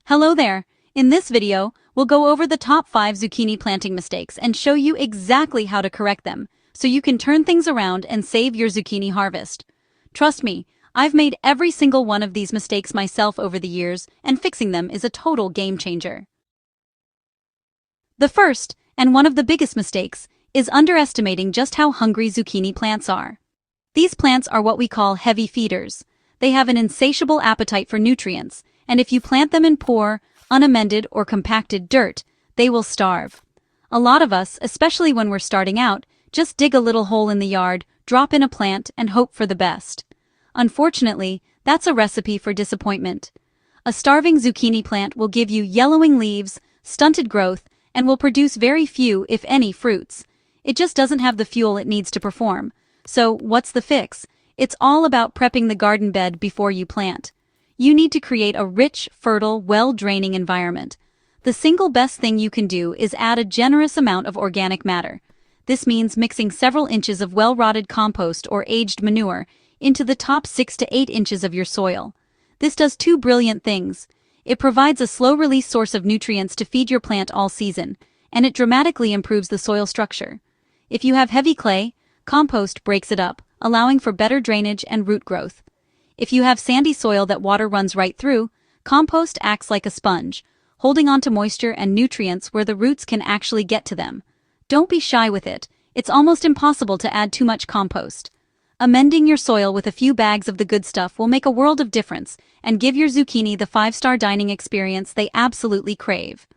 Hello there! In this video, we'll go over the top 5 zucchini planting mistakes and show you exactly how to correct them, so you can turn things around and save your zucchini harvest. Trust me, I've made every single one of these mistakes myself over the years, and fixing them is a total game changer. The first, and one of the biggest mistakes, is underestimating just how hungry zucchini plants are. These plants are what we call heavy feeders. They have an insatiable appetite for nutrients, and if you plant them in poor, unamended, or compacted dirt, they will starve. A lot of us, especially when we're starting out, just dig a little hole in the yard, drop in a plant, and hope for the best. Unfortunately, that's a recipe for disappointment. A starving zucchini plant will give you yellowing leaves, stunted growth, and will produce very few, if any, fruits. It just doesn't have the fuel it needs to perform. So, what's the fix? It's all about prepping the garden bed before you plant. You need to create a rich, fertile, well-draining environment. The single best thing you can do is add a generous amount of organic matter. This means mixing several inches of well-rotted compost or aged manure into the top 6 to 8 inches of your soil. This does two brilliant things. It provides a slow-release source of nutrients to feed your plant all season, and it dramatically improves the soil structure. If you have heavy clay, compost breaks it up, allowing for better drainage and root growth. If you have sandy soil that water runs right through, compost acts like a sponge, holding onto moisture and nutrients where the roots can actually get to them. Don't be shy with it. It's almost impossible to add too much compost. Amending your soil with a few bags of the good stuff will make a world of difference and give your zucchini the 5-star dining experience they absolutely crave.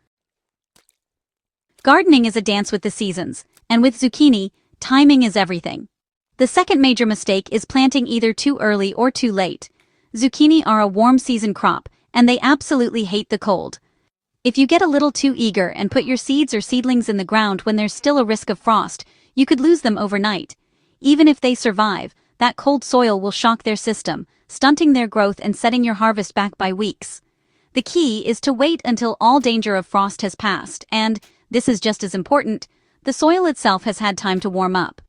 Gardening is a dance with the seasons, and with zucchini, timing is everything. The second major mistake is planting either too early or too late. Zucchini are a warm season crop, and they absolutely hate the cold. If you get a little too eager and put your seeds or seedlings in the ground when there's still a risk of frost, you could lose them overnight. Even if they survive, that cold soil will shock their system, stunting their growth and setting your harvest back by weeks. The key is to wait until all danger of frost has passed, and, this is just as important, the soil itself has had time to warm up.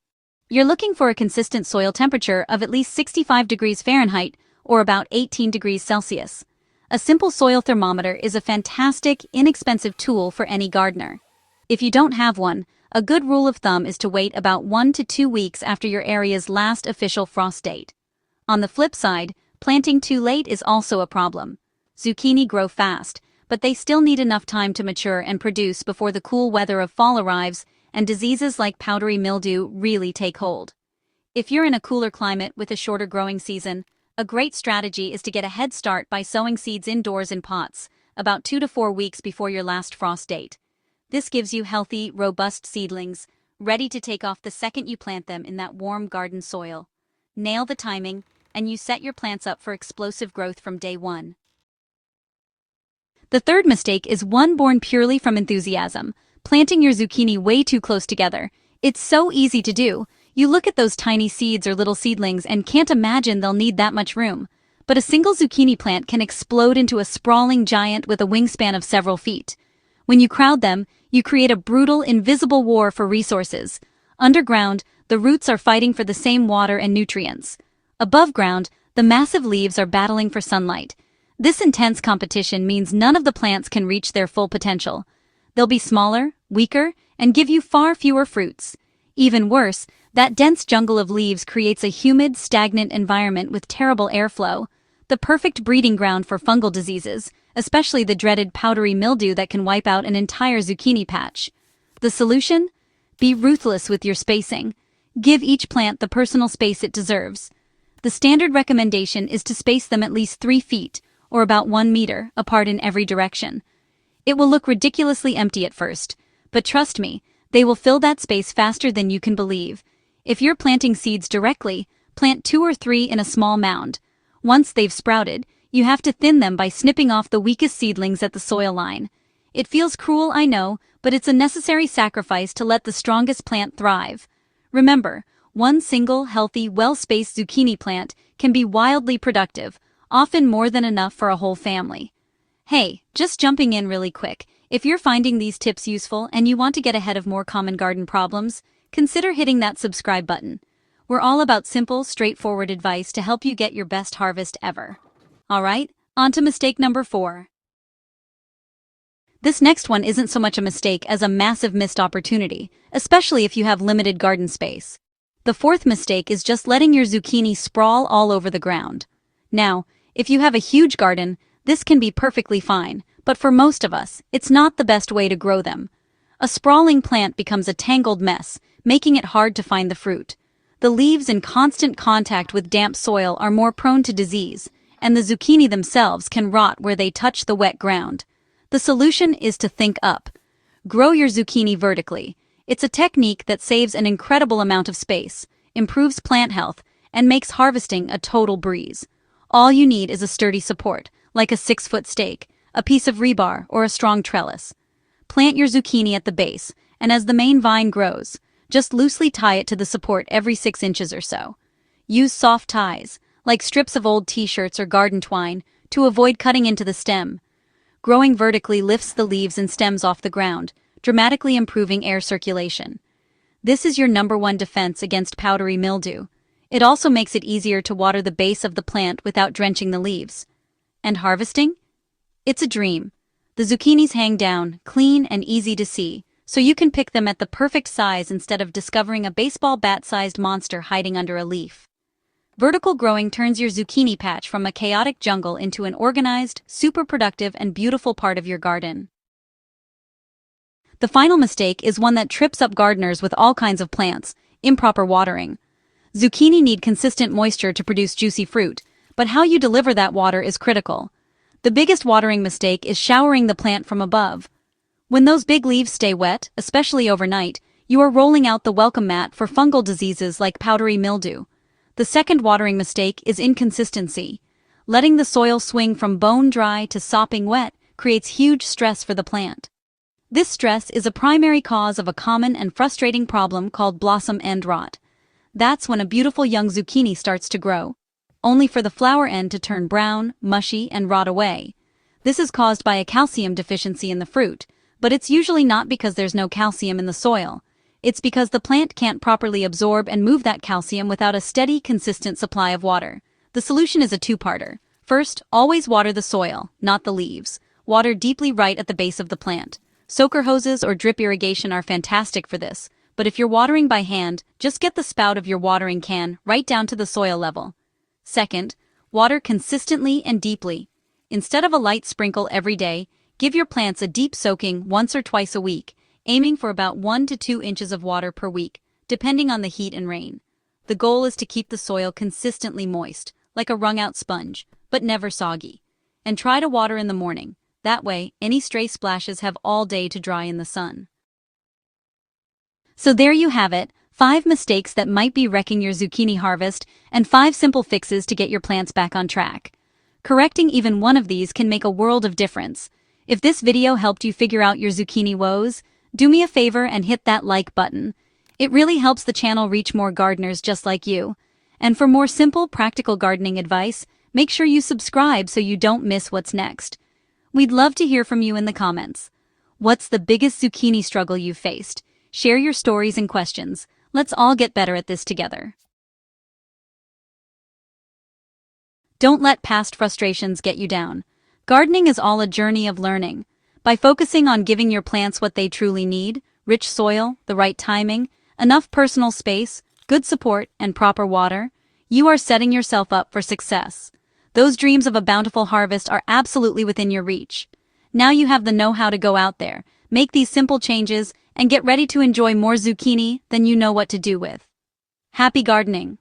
You're looking for a consistent soil temperature of at least 65 degrees Fahrenheit or about 18 degrees Celsius. A simple soil thermometer is a fantastic, inexpensive tool for any gardener. If you don't have one, a good rule of thumb is to wait about 1 to 2 weeks after your area's last official frost date. On the flip side, planting too late is also a problem. Zucchini grow fast, but they still need enough time to mature and produce before the cool weather of fall arrives and diseases like powdery mildew really take hold. If you're in a cooler climate with a shorter growing season, a great strategy is to get a head start by sowing seeds indoors in pots, about 2 to 4 weeks before your last frost date. This gives you healthy, robust seedlings, ready to take off the second you plant them in that warm garden soil. Nail the timing, and you set your plants up for explosive growth from day one. The third mistake is one born purely from enthusiasm. Planting your zucchini way too close together. It's so easy to do. You look at those tiny seeds or little seedlings and can't imagine they'll need that much room. But a single zucchini plant can explode into a sprawling giant with a wingspan of several feet. When you crowd them, you create a brutal, invisible war for resources. Underground, the roots are fighting for the same water and nutrients. Above ground, the massive leaves are battling for sunlight. This intense competition means none of the plants can reach their full potential. They'll be smaller, weaker, and give you far fewer fruits. Even worse, that dense jungle of leaves creates a humid, stagnant environment with terrible airflow, the perfect breeding ground for fungal diseases, especially the dreaded powdery mildew that can wipe out an entire zucchini patch. The solution? Be ruthless with your spacing. Give each plant the personal space it deserves. The standard recommendation is to space them at least 3 feet, or about 1 meter, apart in every direction. It will look ridiculously empty at first, but trust me, they will fill that space faster than you can believe. If you're planting seeds directly, plant 2 or 3 in a small mound. Once they've sprouted, you have to thin them by snipping off the weakest seedlings at the soil line. It feels cruel, I know, but it's a necessary sacrifice to let the strongest plant thrive. Remember, one single, healthy, well-spaced zucchini plant can be wildly productive, often more than enough for a whole family. Hey, just jumping in really quick, if you're finding these tips useful and you want to get ahead of more common garden problems, consider hitting that subscribe button. We're all about simple, straightforward advice to help you get your best harvest ever. Alright, on to mistake number 4. This next one isn't so much a mistake as a massive missed opportunity, especially if you have limited garden space. The fourth mistake is just letting your zucchini sprawl all over the ground. Now, if you have a huge garden, this can be perfectly fine, but for most of us, it's not the best way to grow them. A sprawling plant becomes a tangled mess, making it hard to find the fruit. The leaves in constant contact with damp soil are more prone to disease, and the zucchini themselves can rot where they touch the wet ground. The solution is to think up. Grow your zucchini vertically. It's a technique that saves an incredible amount of space, improves plant health, and makes harvesting a total breeze. All you need is a sturdy support, like a 6-foot stake, a piece of rebar, or a strong trellis. Plant your zucchini at the base, and as the main vine grows, just loosely tie it to the support every 6 inches or so. Use soft ties, like strips of old t-shirts or garden twine, to avoid cutting into the stem. Growing vertically lifts the leaves and stems off the ground, dramatically improving air circulation. This is your #1 defense against powdery mildew. It also makes it easier to water the base of the plant without drenching the leaves. And harvesting? It's a dream. The zucchinis hang down, clean and easy to see, so you can pick them at the perfect size instead of discovering a baseball bat-sized monster hiding under a leaf. Vertical growing turns your zucchini patch from a chaotic jungle into an organized, super productive, and beautiful part of your garden. The final mistake is one that trips up gardeners with all kinds of plants: improper watering. Zucchini need consistent moisture to produce juicy fruit, but how you deliver that water is critical. The biggest watering mistake is showering the plant from above. When those big leaves stay wet, especially overnight, you are rolling out the welcome mat for fungal diseases like powdery mildew. The second watering mistake is inconsistency. Letting the soil swing from bone dry to sopping wet creates huge stress for the plant. This stress is a primary cause of a common and frustrating problem called blossom end rot. That's when a beautiful young zucchini starts to grow, only for the flower end to turn brown, mushy, and rot away. This is caused by a calcium deficiency in the fruit, but it's usually not because there's no calcium in the soil. It's because the plant can't properly absorb and move that calcium without a steady, consistent supply of water. The solution is a two-parter. First, always water the soil, not the leaves. Water deeply right at the base of the plant. Soaker hoses or drip irrigation are fantastic for this, but if you're watering by hand, just get the spout of your watering can right down to the soil level. Second, water consistently and deeply. Instead of a light sprinkle every day, give your plants a deep soaking once or twice a week, aiming for about 1 to 2 inches of water per week, depending on the heat and rain. The goal is to keep the soil consistently moist, like a wrung-out sponge, but never soggy. And try to water in the morning. That way, any stray splashes have all day to dry in the sun. So there you have it, 5 mistakes that might be wrecking your zucchini harvest, and 5 simple fixes to get your plants back on track. Correcting even one of these can make a world of difference. If this video helped you figure out your zucchini woes, do me a favor and hit that like button. It really helps the channel reach more gardeners just like you. And for more simple, practical gardening advice, make sure you subscribe so you don't miss what's next. We'd love to hear from you in the comments. What's the biggest zucchini struggle you've faced? Share your stories and questions. Let's all get better at this together. Don't let past frustrations get you down. Gardening is all a journey of learning. By focusing on giving your plants what they truly need, rich soil, the right timing, enough personal space, good support, and proper water, you are setting yourself up for success. Those dreams of a bountiful harvest are absolutely within your reach. Now you have the know-how to go out there, make these simple changes, and get ready to enjoy more zucchini than you know what to do with. Happy gardening!